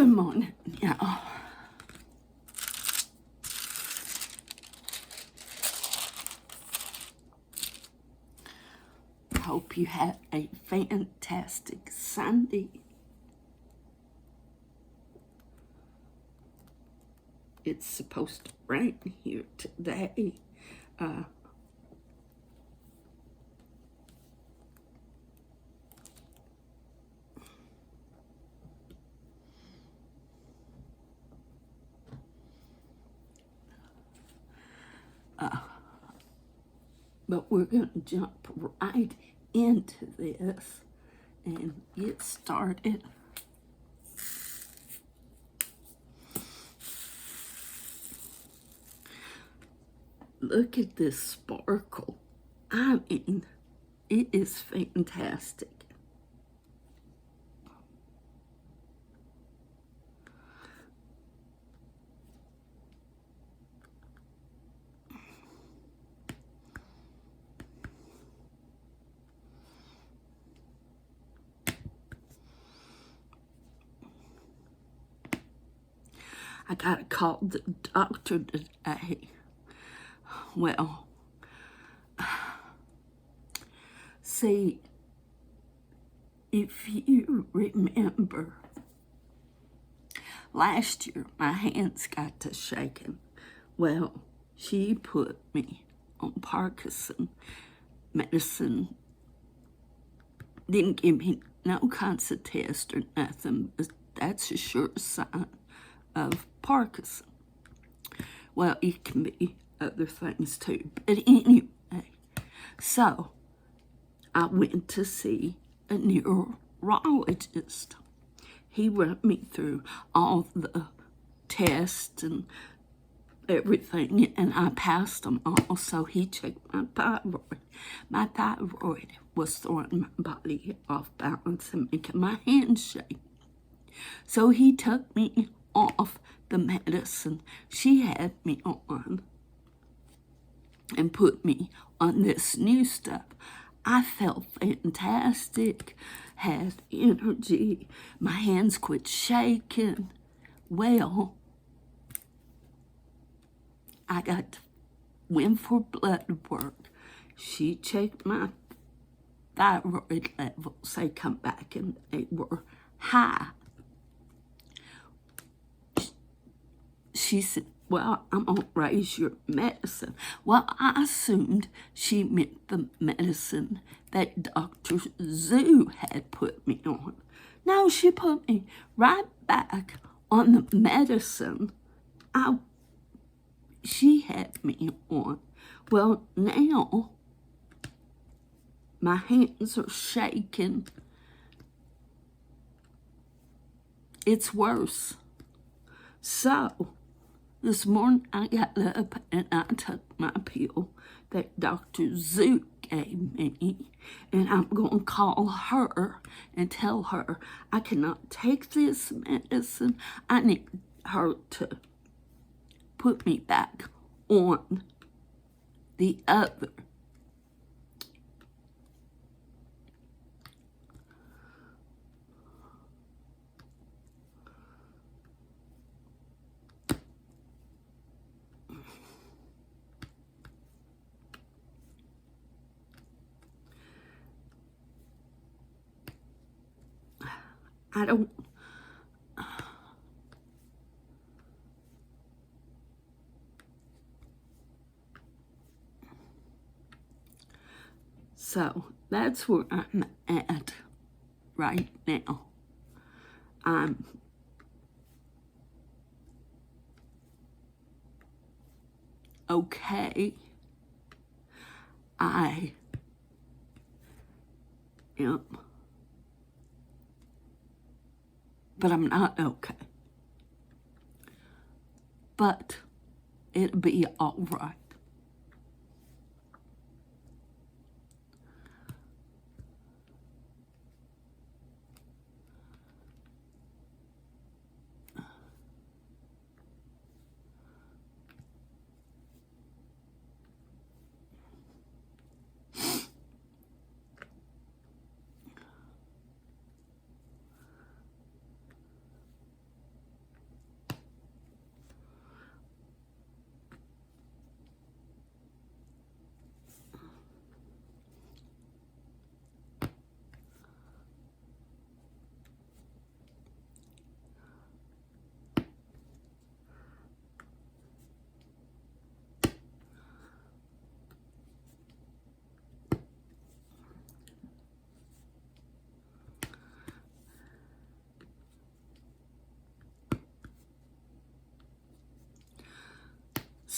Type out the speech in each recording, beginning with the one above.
Good morning, y'all. Hope you have a fantastic Sunday. It's supposed to rain here today. But we're going to jump right into this and get started. Look at this sparkle. I mean, it is fantastic. I gotta call the doctor today. Well, see, if you remember, last year my hands got to shaking. Well, she put me on Parkinson medicine. Didn't give me no kinds of test or nothing, but that's a sure sign of Parkinson. Well, it can be other things too, but anyway, so I went to see a neurologist. He ran me through all the tests and everything, and I passed them all. So he checked my thyroid. My thyroid was throwing my body off balance and making my hands shake. So he took me off the medicine she had me on and put me on this new stuff. I felt fantastic, had energy, my hands quit shaking. Well, I went for blood work. She checked my thyroid levels. They come back and they were high. She said, well, I'm going to raise your medicine. Well, I assumed she meant the medicine that Dr. Zoo had put me on. No, she put me right back on the medicine she had me on. Well, now my hands are shaking. It's worse. So this morning I got up and I took my pill that Dr. Zoo gave me, and I'm going to call her and tell her I cannot take this medicine. I need her to put me back on the other. I don't. So that's where I'm at right now. I'm okay. I am, but I'm not okay. But it'll be all right.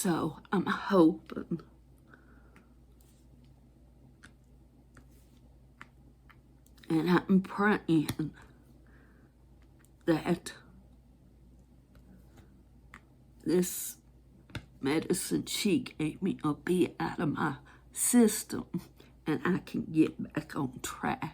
So I'm hoping and I'm praying that this medicine she gave me will be out of my system and I can get back on track.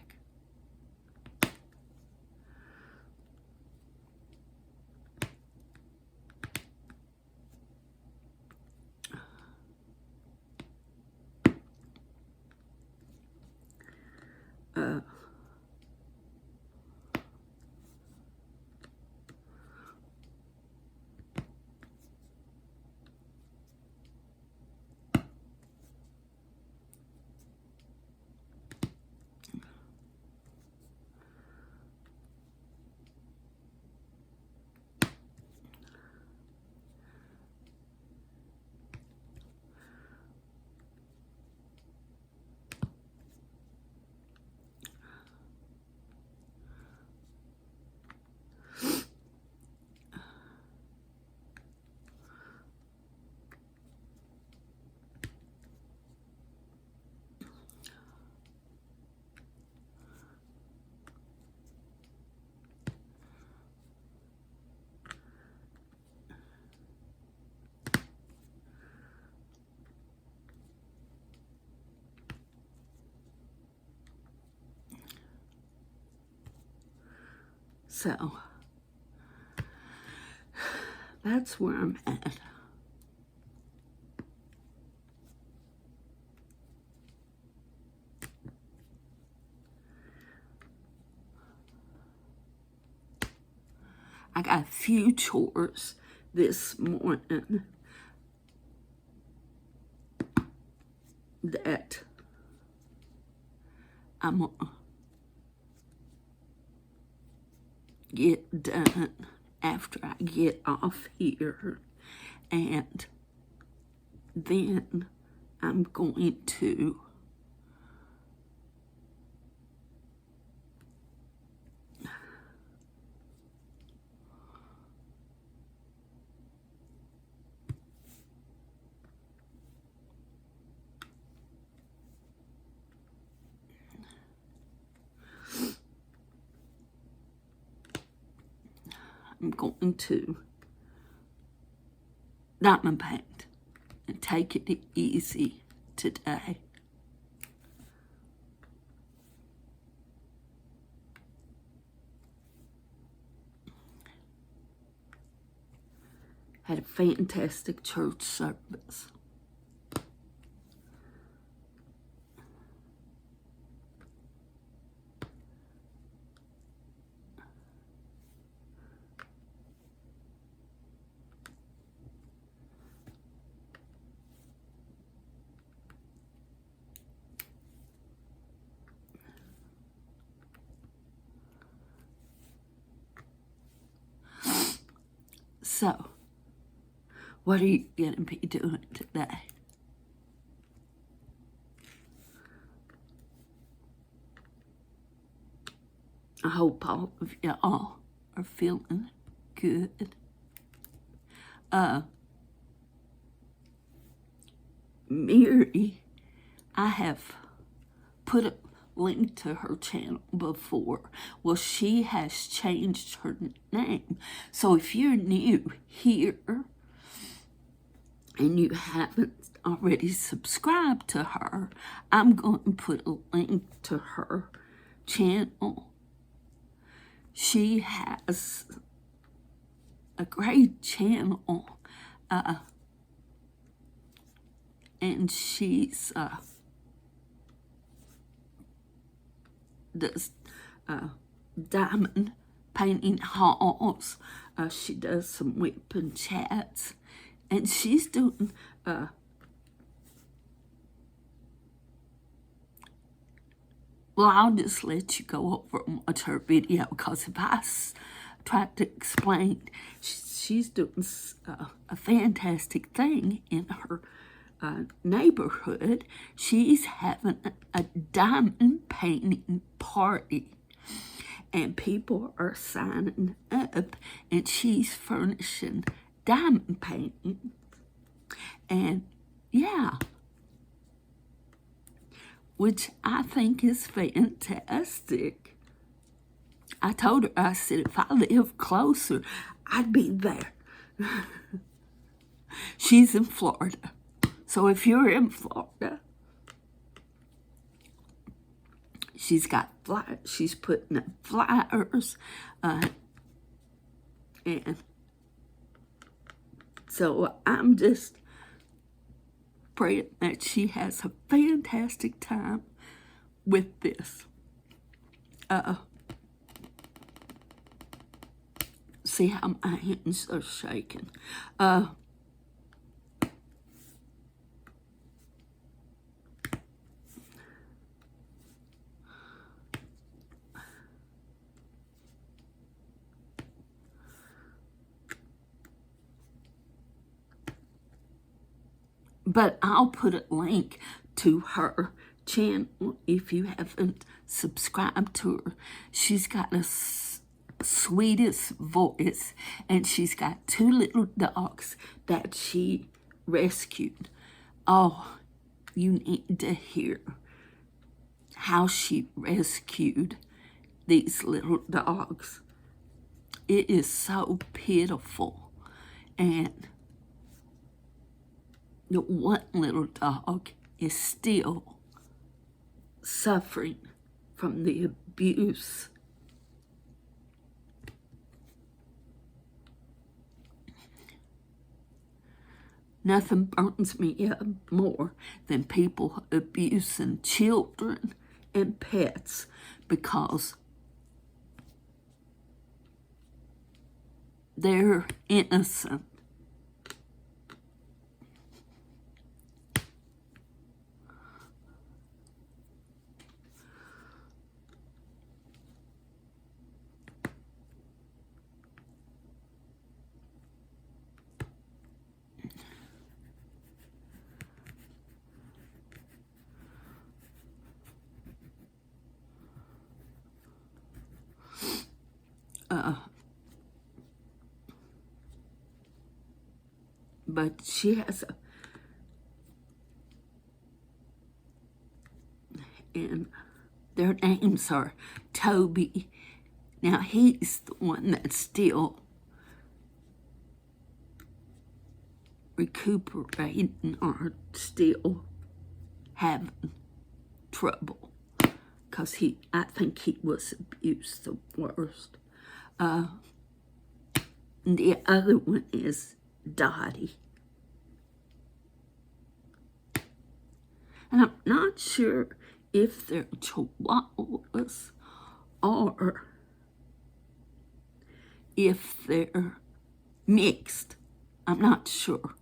So that's where I'm at. I got a few chores this morning that I'm gonna get done after I get off here, and then I'm going to diamond paint and take it easy today. Had a fantastic church service. So, what are you going to be doing today? I hope all of y'all are feeling good. Mary, I have put a link to her channel before. Well, she has changed her name. So if you're new here and you haven't already subscribed to her, I'm going to put a link to her channel. She has a great channel, and she's does diamond painting hauls. She does some Wipnchats, and she's doing well, I'll just let you go over and watch her video, because if I tried to explain, she's doing a fantastic thing in her neighborhood. She's having a diamond painting party, and people are signing up, and she's furnishing diamond painting And yeah, which I think is fantastic. I told her, I said, if I lived closer, I'd be there. She's in Florida. So if you're in Florida, she's got flyers. She's putting up flyers. And so I'm just praying that she has a fantastic time with this. See how my hands are shaking. But I'll put a link to her channel if you haven't subscribed to her. She's got the sweetest voice, and she's got 2 little dogs that she rescued. Oh, you need to hear how she rescued these little dogs. It is so pitiful. And the one little dog is still suffering from the abuse. Nothing burns me up more than people abusing children and pets because they're innocent. But she has and their names are Toby. Now he's the one that's still recuperating or still having trouble because I think he was abused the worst. The other one is Dottie. And I'm not sure if they're chihuahuas or if they're mixed. I'm not sure.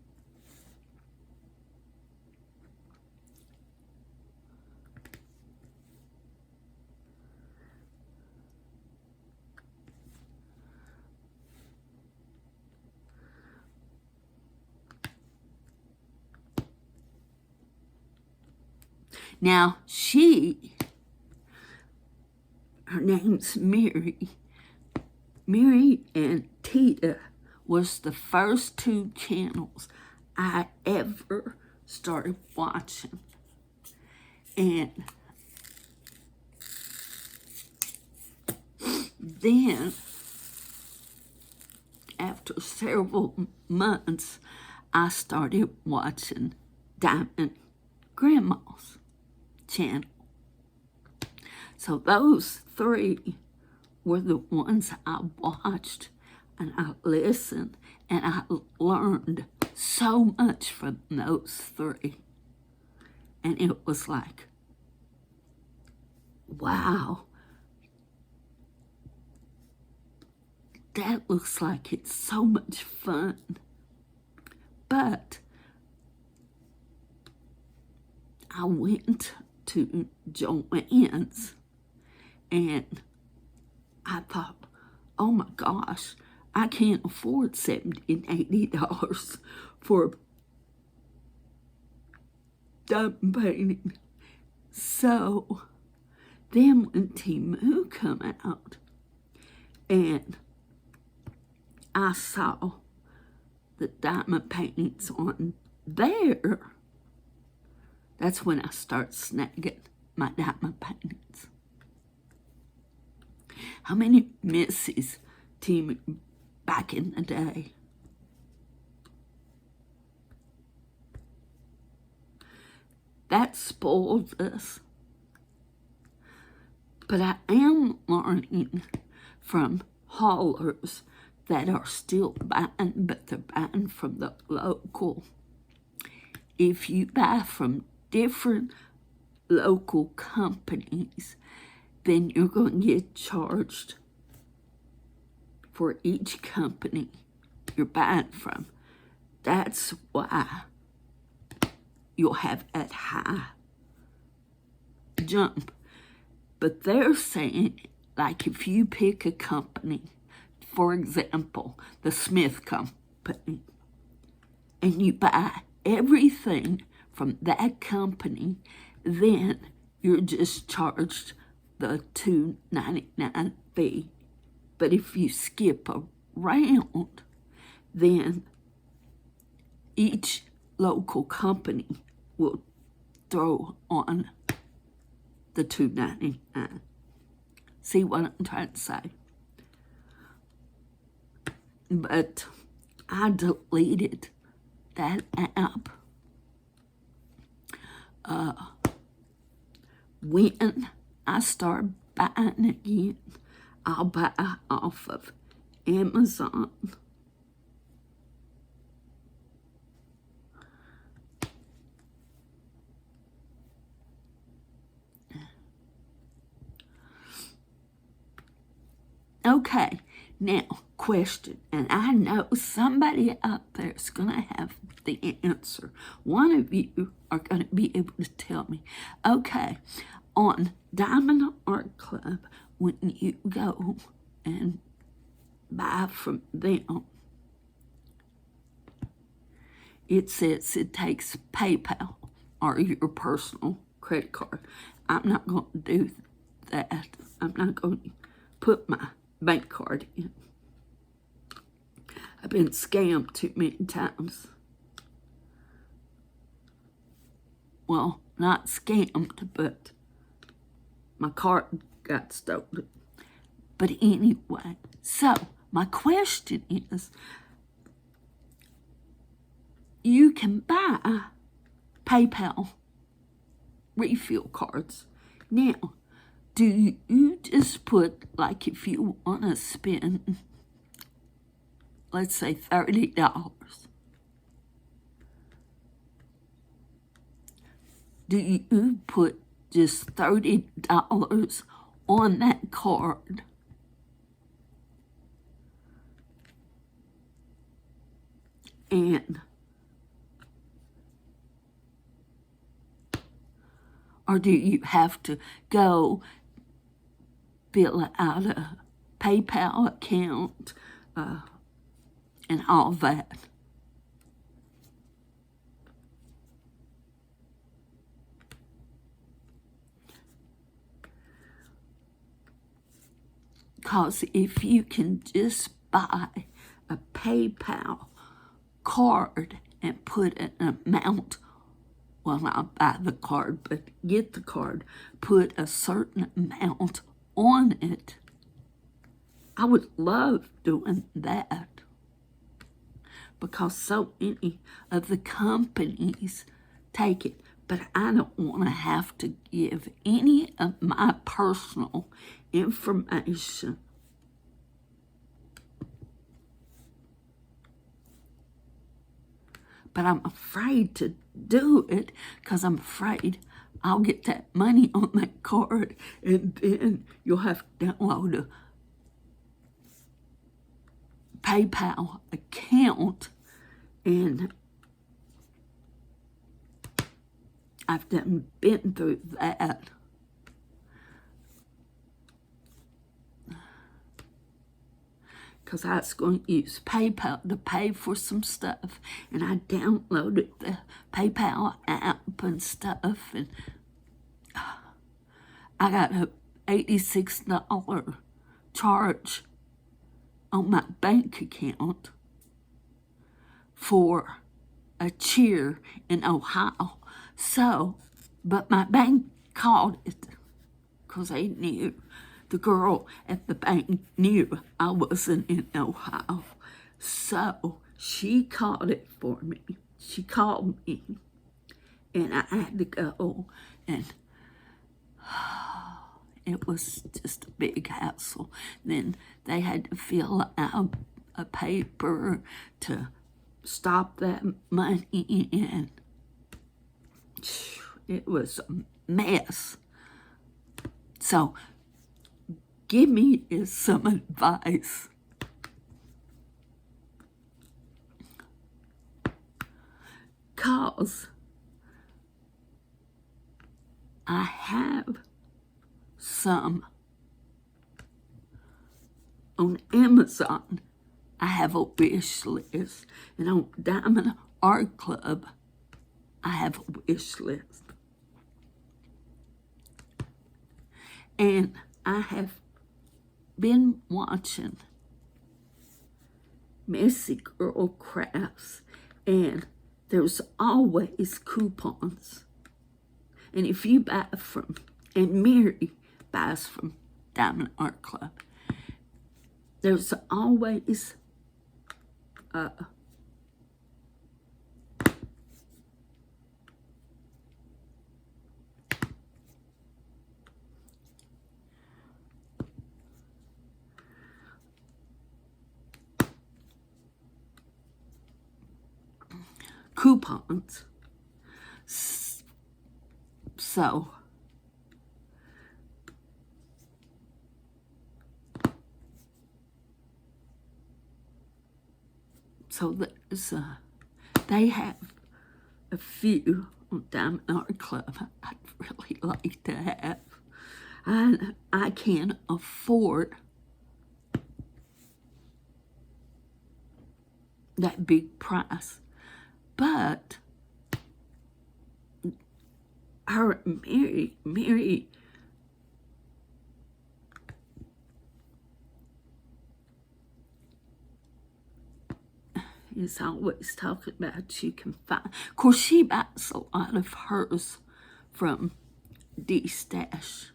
Now, her name's Mary. Mary and Teta was the first 2 channels I ever started watching. And then, after several months, I started watching Diamond Grandma's channel. So those 3 were the ones I watched and I listened, and I learned so much from those 3. And it was like, wow, that looks like it's so much fun. But I went to Joann's and I thought, oh my gosh, I can't afford $70 and $80 for diamond painting. So then when Temu come out and I saw the diamond paintings on there, that's when I start snagging my diamond paintings. How many misses team back in the day? That spoils us. But I am learning from haulers that are still buying, but they're buying from the local. If you buy from different local companies, then you're going to get charged for each company you're buying from. That's why you'll have that high jump. But they're saying, like, if you pick a company, for example, the Smith Company, and you buy everything from that company, then you're just charged the $2.99 fee. But if you skip around, then each local company will throw on the $2.99. See what I'm trying to say? But I deleted that app when I start buying again. I'll buy off of Amazon. Okay, now, question, and I know somebody out there is going to have the answer. One of you are going to be able to tell me. Okay, on Diamond Art Club, when you go and buy from them, it says it takes PayPal or your personal credit card. I'm not going to do that. I'm not going to put my bank card in. I've been scammed too many times. Well, not scammed, but my card got stolen. But anyway, so my question is, you can buy PayPal refill cards. Now, do you just put, like, if you want to spend, let's say $30, do you put just $30 on that card? And or do you have to go fill out a PayPal account and all that? Because if you can just buy a PayPal card and put an amount, well, not buy the card, but get the card, put a certain amount on it, I would love doing that. Because so many of the companies take it. But I don't want to have to give any of my personal information. But I'm afraid to do it because I'm afraid I'll get that money on that card and then you'll have to download a PayPal account, and I've been through that. Because I was going to use PayPal to pay for some stuff, and I downloaded the PayPal app and stuff, and I got a $86 charge on my bank account for a cheer in Ohio. So, but my bank called it because they knew, the girl at the bank knew I wasn't in Ohio. So she called it for me. She called me, and I had to go, and it was just a big hassle. Then they had to fill out a paper to stop that money, and it was a mess. So give me some advice. Cause I have some on Amazon. I have a wish list, and on Diamond Art Club, I have a wish list. And I have been watching Messy Girl Crafts, and there's always coupons. And if you buy from, and Mary buys from Diamond Art Club, there's always coupons. So there's they have a few on Diamond Art Club I'd really like to have. I can't afford that big price, but her Mary is always talking about you can find. Of course, she buys a lot of hers from D-Stash.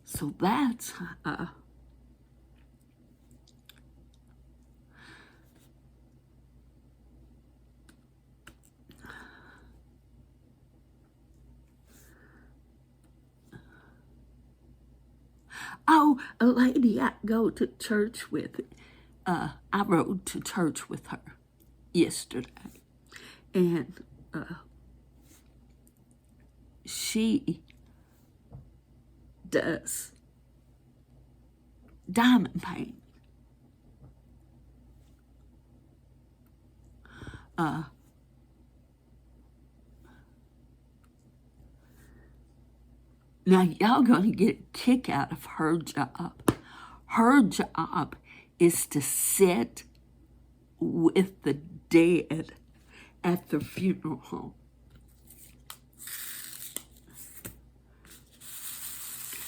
So that's oh, a lady I go to church with. I rode to church with her yesterday, and she does diamond paint. Now, y'all gonna get a kick out of her job. Her job is to sit with the dead at the funeral home.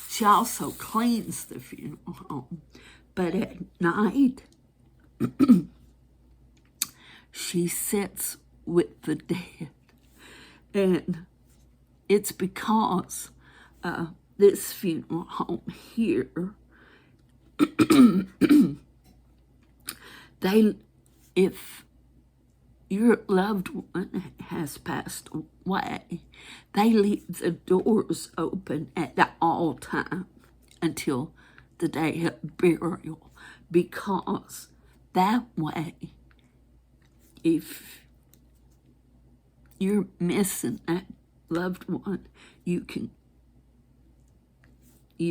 She also cleans the funeral home, but at night, she sits with the dead. And it's because this funeral home here, if your loved one has passed away, they leave the doors open at all time until the day of burial, because that way, if you're missing that loved one, you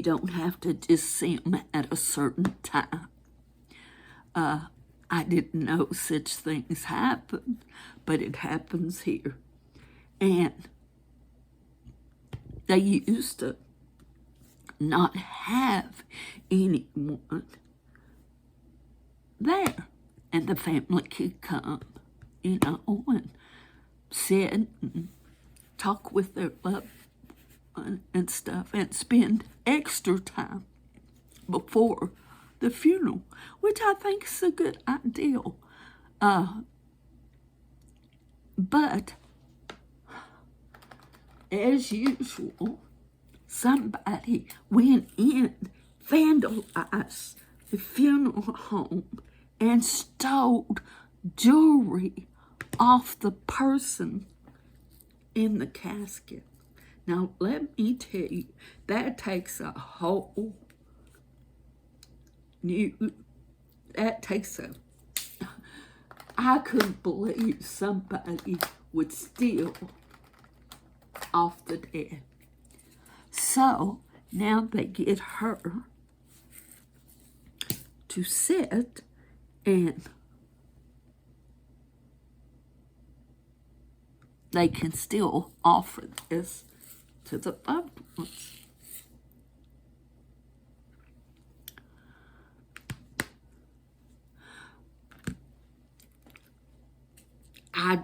don't have to just see them at a certain time. I didn't know such things happen, but it happens here. And they used to not have anyone there, and the family could come, and sit and talk with their loved one and stuff, and spend extra time before the funeral, which I think is a good idea. But as usual, somebody went in, vandalized the funeral home, and stole jewelry off the person in the casket. Now, let me tell you, that takes a whole I couldn't believe somebody would steal off the dead. So now they get her to sit, and they can still offer this to the loved ones. I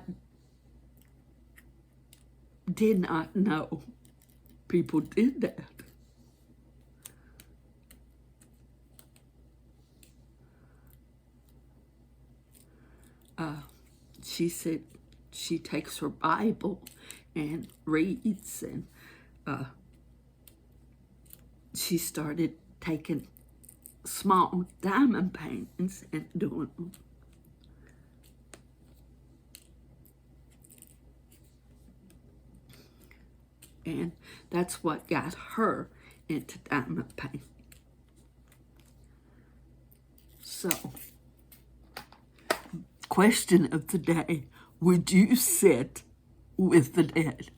did not know people did that. She said she takes her Bible and reads, and she started taking small diamond paintings and doing them. And that's what got her into diamond painting. So, question of the day, would you sit with the dead?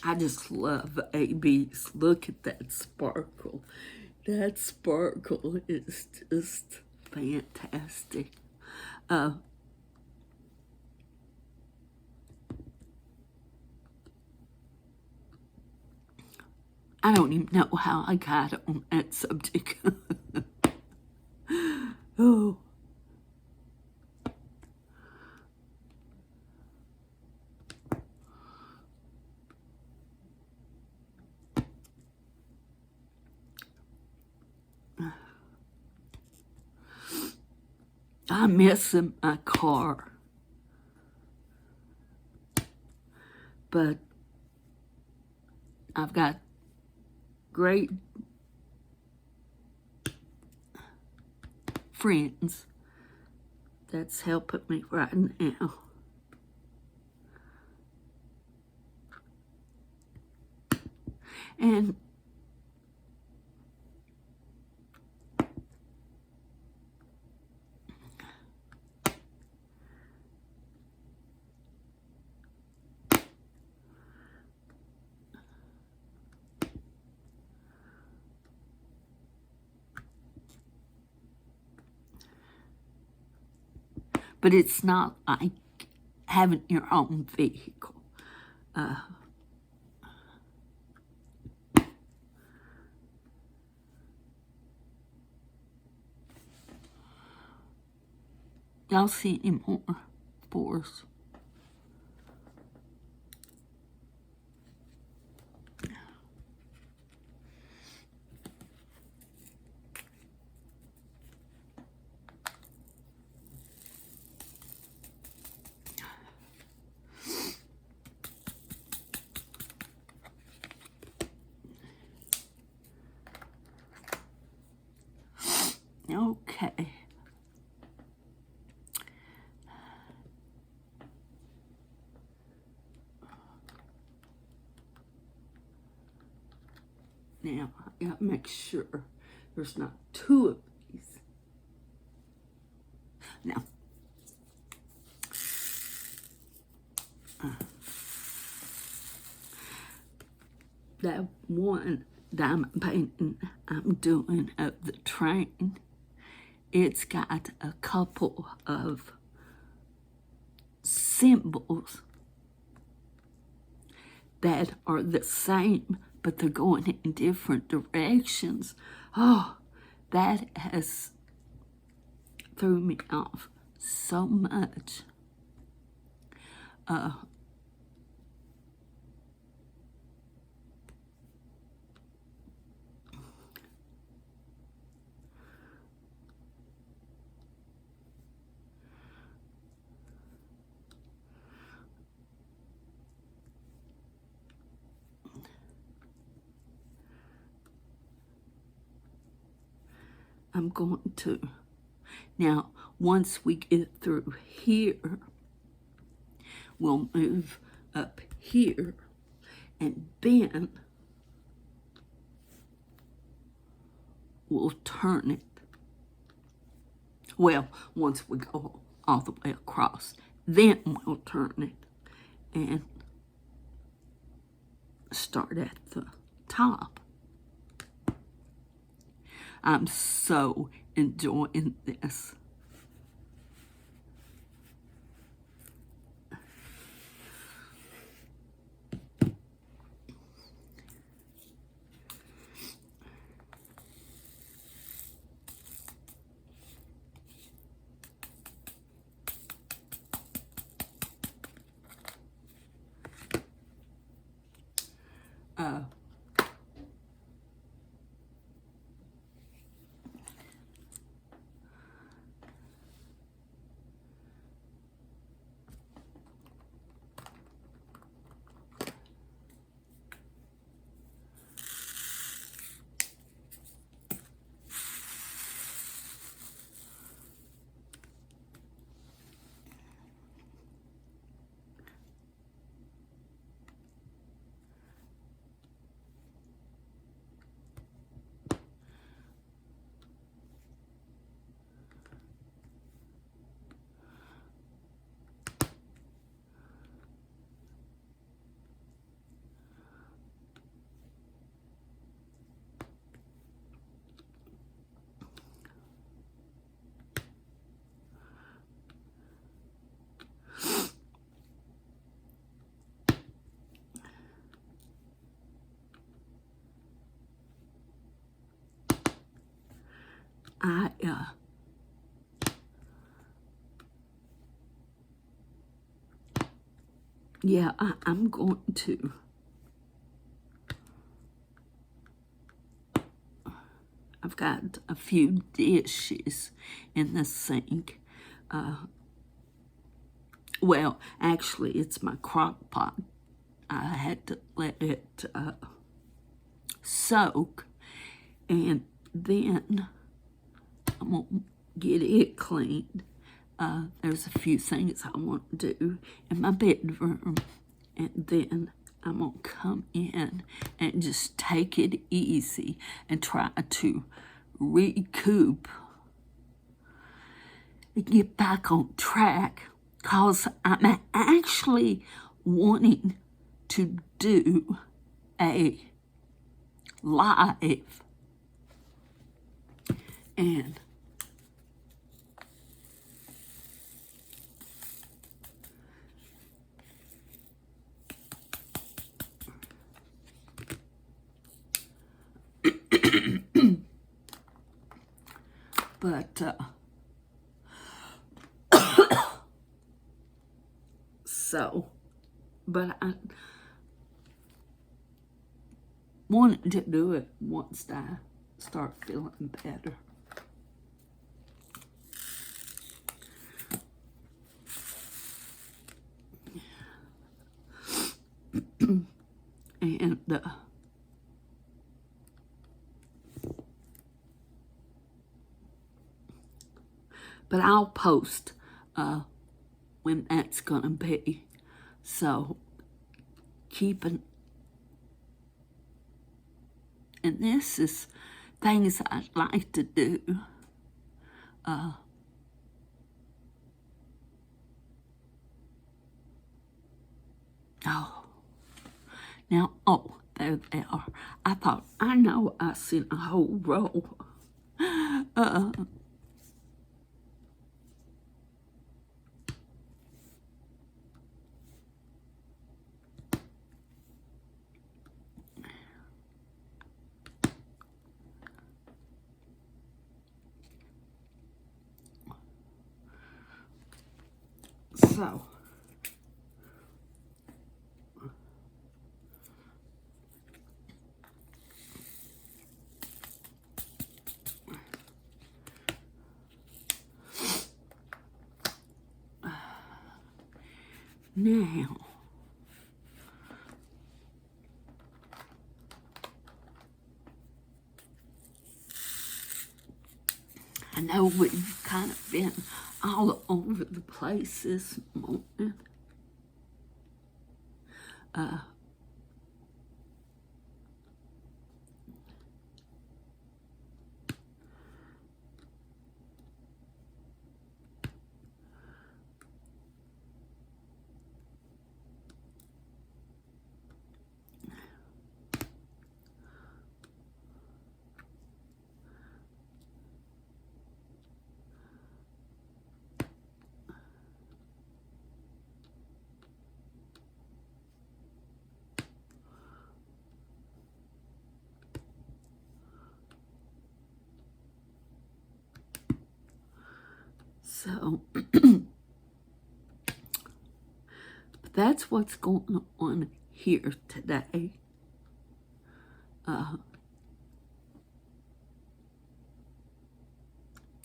I just love ABs. Look at that sparkle. That sparkle is just fantastic. I don't even know how I got on that subject. Oh. I'm missing my car, but I've got great friends that's helping me right now. And but it's not like having your own vehicle. Y'all see any more for us? Now, I gotta make sure there's not two of these. Now, that one diamond painting I'm doing of the train, it's got a couple of symbols that are the same, but they're going in different directions. Oh, that has threw me off so much. I'm going to, now, once we get through here, we'll move up here, and then we'll turn it. Well, once we go all the way across, then we'll turn it and start at the top. I'm so enjoying this. I'm going to I've got a few dishes in the sink. Well, actually, it's my crock pot. I had to let it soak, and then I'm going to get it cleaned. There's a few things I want to do in my bedroom, and then I'm going to come in and just take it easy and try to recoup and get back on track, because I'm actually wanting to do a live, and but but I wanted to do it once I start feeling better. And but I'll post when that's gonna be. So keep an And this is things I'd like to do. There they are. I thought, I know I seen a whole row. So, now, I know we've kind of been all over the place this morning. So, that's what's going on here today.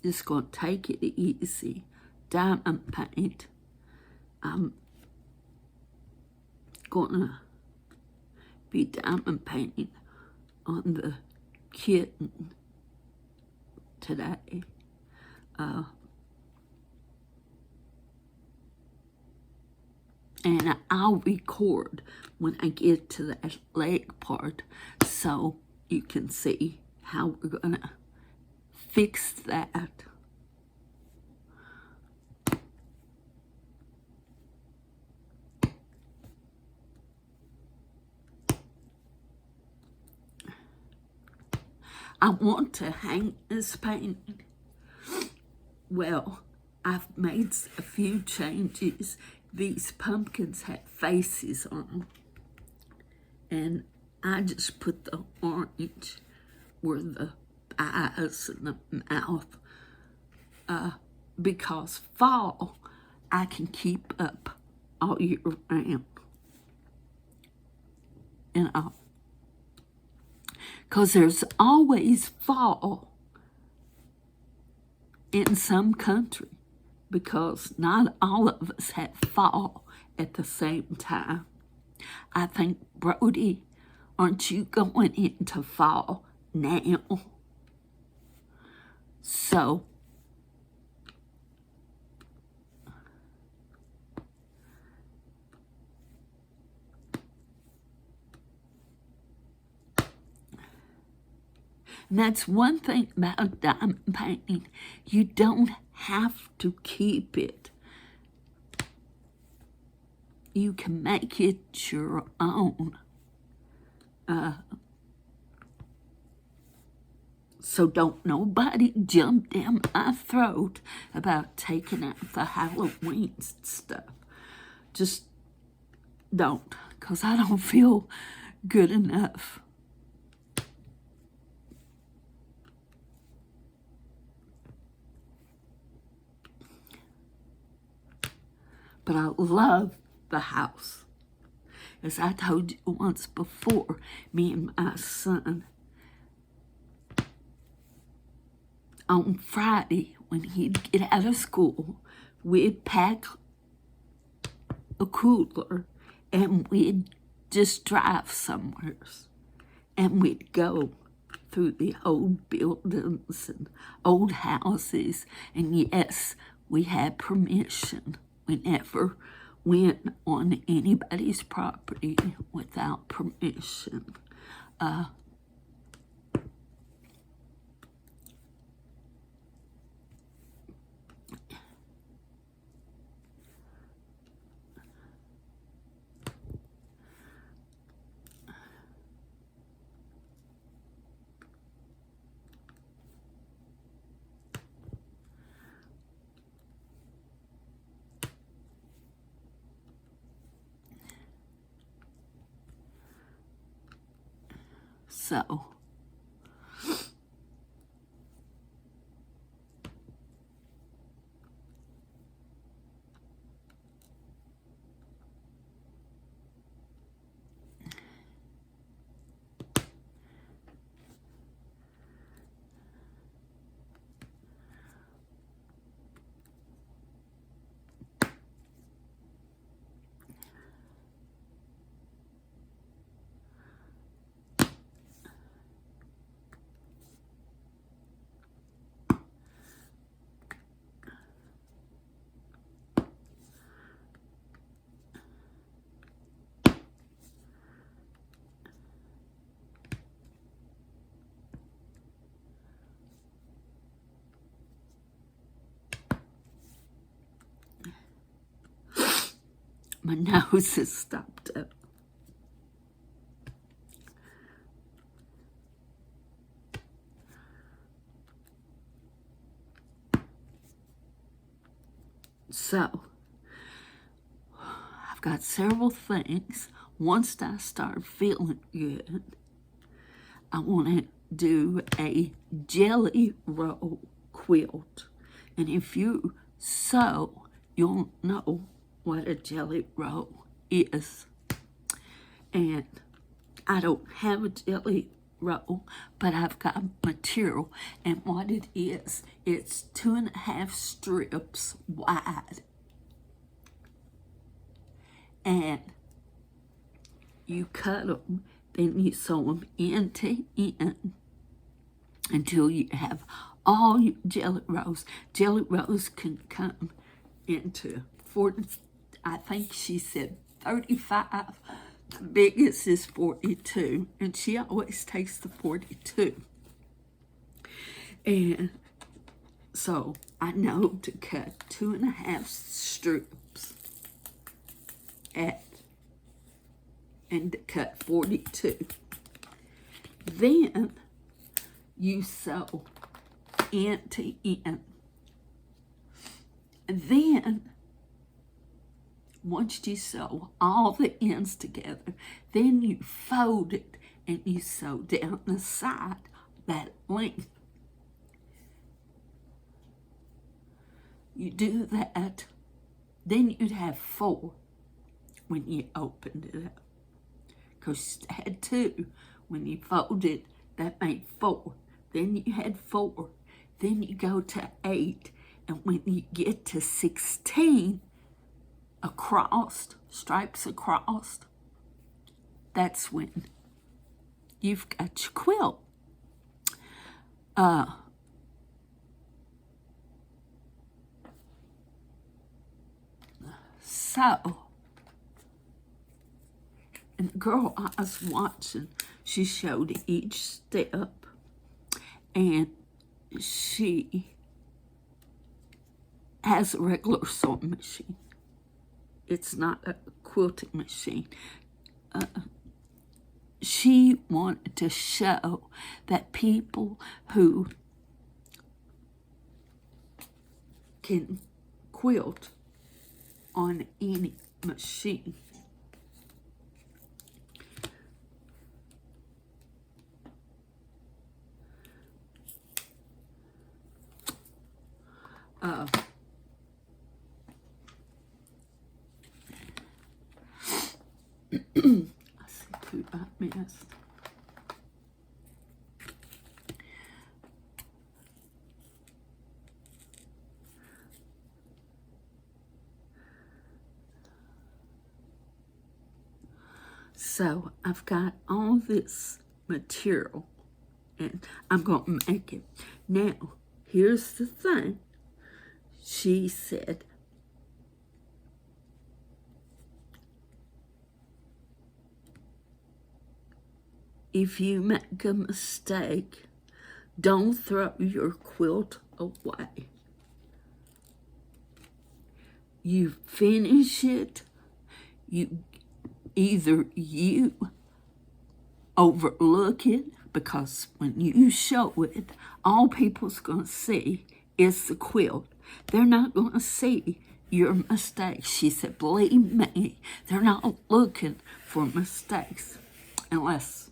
Just going to take it easy. Diamond paint. I'm going to be diamond painting on the kitten today. And I'll record when I get to that leg part so you can see how we're going to fix that. I want to hang this painting. Well, I've made a few changes. These pumpkins had faces on them. And I just put the orange where the eyes and the mouth. Because fall, I can keep up all year round. You know. Because there's always fall in some country, because not all of us have fall at the same time. I think, Brody, aren't you going into fall now? So, and that's one thing about diamond painting. You don't have to keep it. You can make it your own. So don't nobody jump down my throat about taking out the Halloween stuff. Just don't, because I don't feel good enough. But I love the house. As I told you once before, me and my son, on Friday, when he'd get out of school, we'd pack a cooler and we'd just drive somewhere. And we'd go through the old buildings and old houses. And yes, we had permission. We never went on anybody's property without permission. So my nose is stopped up. So I've got several things. Once I start feeling good, I want to do a jelly roll quilt. And if you sew, you'll know what a jelly roll is. And I don't have a jelly roll, but I've got material. And what it is, it's 2.5 strips wide. And you cut them, then you sew them end to end until you have all your jelly rolls. Jelly rolls can come into 40, I think she said 35. The biggest is 42, and she always takes the 42. And so I know to cut 2.5 strips and to cut 42. Then you sew end to end. And then once you sew all the ends together, then you fold it and you sew down the side that length. You do that, then you'd have 4 when you opened it up. Because you had 2. When you folded, that made 4. Then you had 4. Then you go to 8. And when you get to 16, across, stripes across, that's when you've got your quilt. So, and the girl I was watching, she showed each step, and she has a regular sewing machine. It's not a quilting machine. She wanted to show that people who can quilt on any machine. I see 2 I missed. So I've got all this material and I'm going to make it. Now, here's the thing. She said, if you make a mistake, don't throw your quilt away. You finish it, either you overlook it, because when you show it, all people's going to see is the quilt. They're not going to see your mistakes. She said, believe me, they're not looking for mistakes unless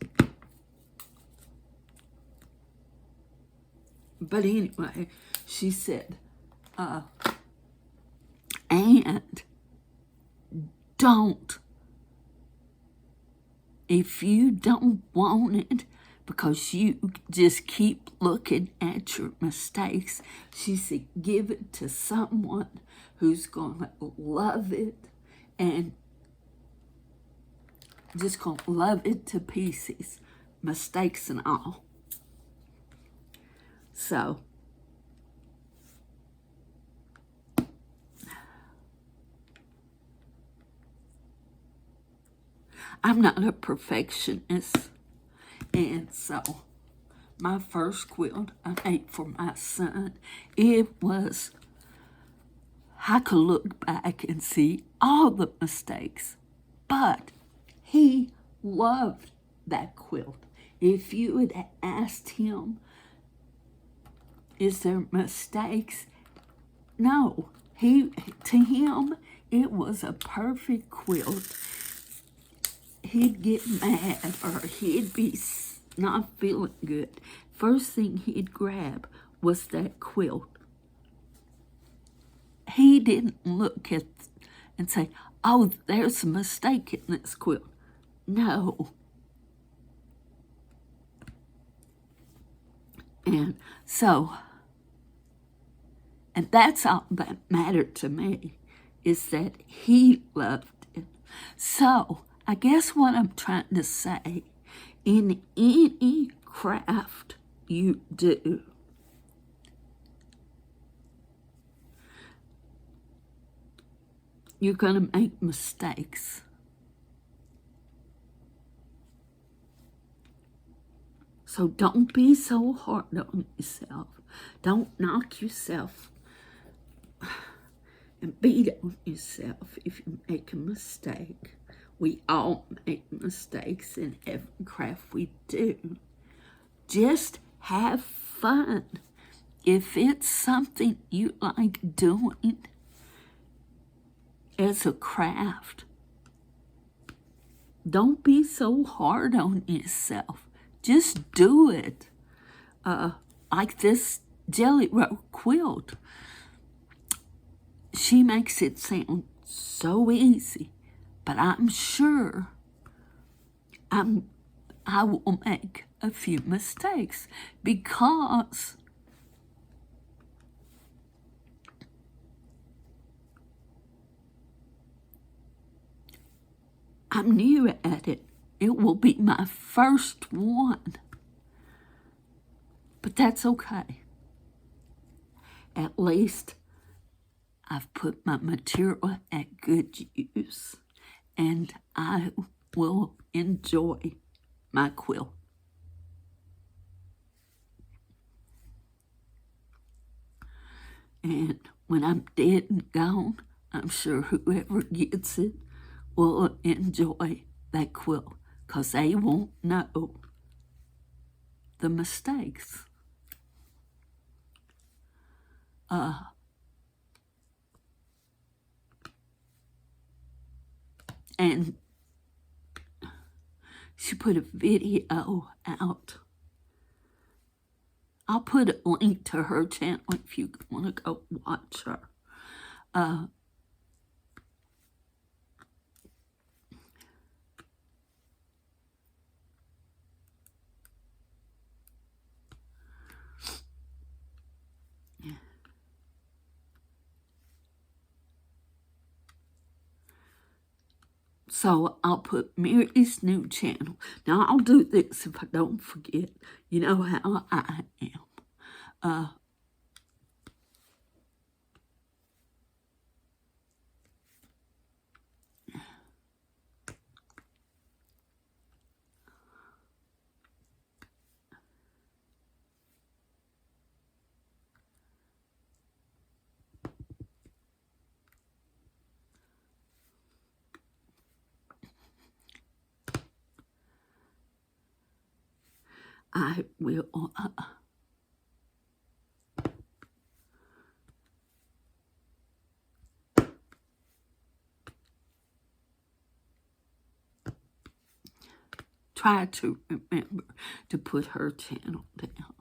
But anyway, she said, and don't, if you don't want it, because you just keep looking at your mistakes, she said, give it to someone who's going to love it and just going to love it to pieces, mistakes and all. So, I'm not a perfectionist, and so my first quilt I made for my son, it was, I could look back and see all the mistakes, but he loved that quilt. If you had asked him, is there mistakes? No. To him, it was a perfect quilt. He'd get mad or he'd be not feeling good. First thing he'd grab was that quilt. He didn't look at and say, oh, there's a mistake in this quilt. No. And so, and that's all that mattered to me, is that he loved it. So, I guess what I'm trying to say, in any craft you do, you're going to make mistakes. So don't be so hard on yourself. Don't knock yourself and beat on yourself if you make a mistake. We all make mistakes in every craft we do. Just have fun. If it's something you like doing as a craft, don't be so hard on yourself. Just do it. Like this Jelly Roll quilt. She makes it sound so easy, but I'm sure I will make a few mistakes because I'm new at it. It will be my first one. But that's okay. At least I've put my material at good use, and I will enjoy my quilt. And when I'm dead and gone, I'm sure whoever gets it will enjoy that quilt, because they won't know the mistakes. And she put a video out. I'll put a link to her channel if you want to go watch her. So I'll put Mary's new channel. Now I'll do this if I don't forget. You know how I am. I will try to remember to put her channel down.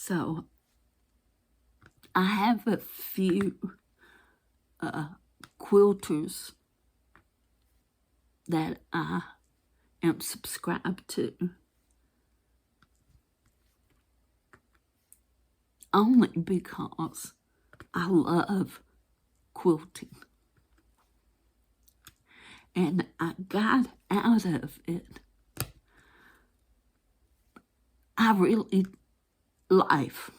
So I have a few quilters that I am subscribed to, only because I love quilting. And I got out of it. I really, life.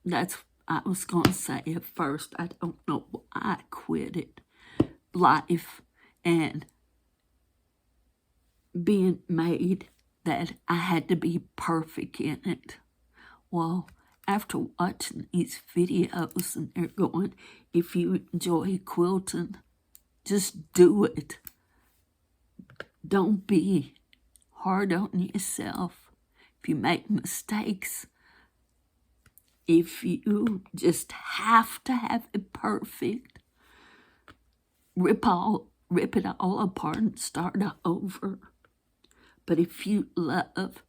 That's I was going to say at first. I don't know why I quit it. Life and being made that I had to be perfect in it. Well, after watching these videos and they're going, if you enjoy quilting, just do it. Don't be hard on yourself. If you make mistakes, if you just have to have it perfect, rip it all apart and start over. But if you love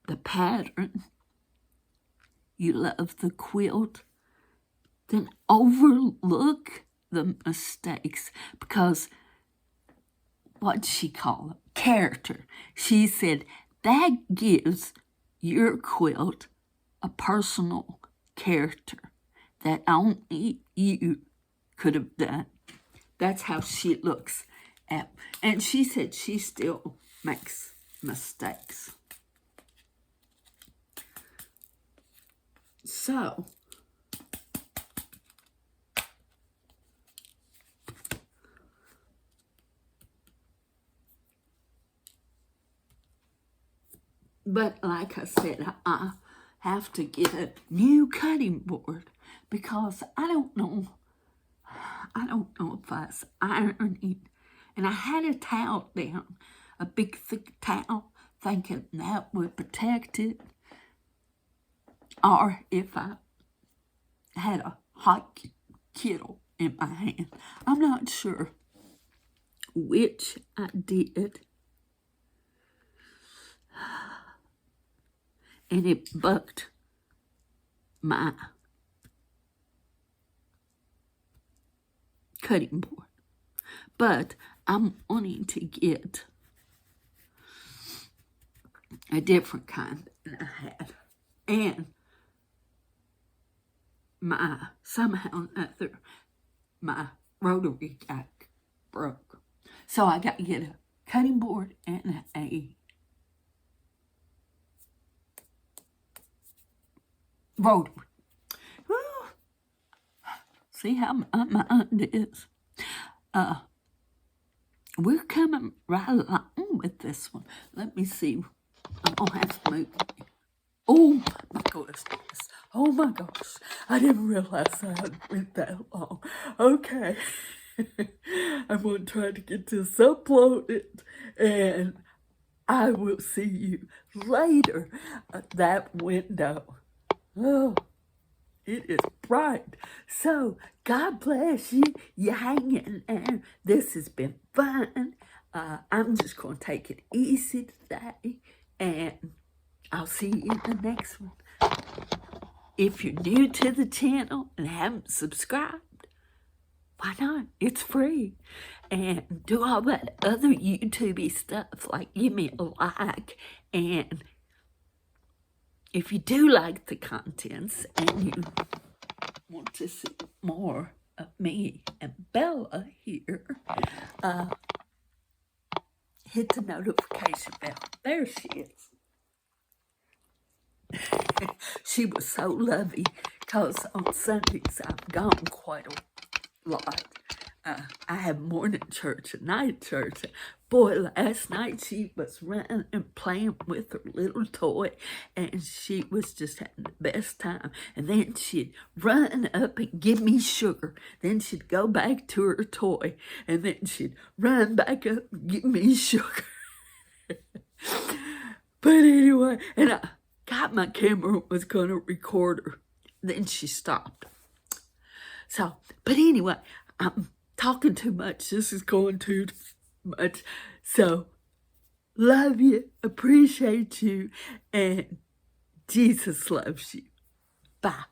the pattern, you love the quilt, then overlook the mistakes, because what'd she call it? Character. She said that gives your quilt a personal character that only you could have done. That's how she looks at. And she said she still makes mistakes. So, but like I said, I have to get a new cutting board because I don't know if I was ironing. And I had a towel down, a big thick towel, thinking that would protect it. Or if I had a hot kettle in my hand. I'm not sure which I did. And it bucked my cutting board. But I'm wanting to get a different kind than I had. And somehow or another, my rotary jack broke. So I got to get a cutting board and a rotary. Woo. See how my mind is. We're coming right along with this one. Let me see. I'm going to have to move. Oh my goodness. Oh my gosh. I didn't realize I had went that long. Okay. I'm going to try to get this uploaded, and I will see you later. That window. Oh, it is bright. So, God bless you. You hang in there. This has been fun. I'm just going to take it easy today, and I'll see you in the next one. If you're new to the channel and haven't subscribed, why not? It's free. And do all that other YouTube-y stuff, like give me a like. And if you do like the contents and you want to see more of me and Bella here, hit the notification bell. There she is. She was so lovely because on Sundays I've gone quite a lot. I have morning church and night church. Boy, last night she was running and playing with her little toy, and she was just having the best time. And then she'd run up and give me sugar. Then she'd go back to her toy, and then she'd run back up and give me sugar. But anyway, and I got my camera, was going to record her. Then she stopped. So, but anyway, I'm talking too much. This is going too much. So, love you, appreciate you, and Jesus loves you. Bye.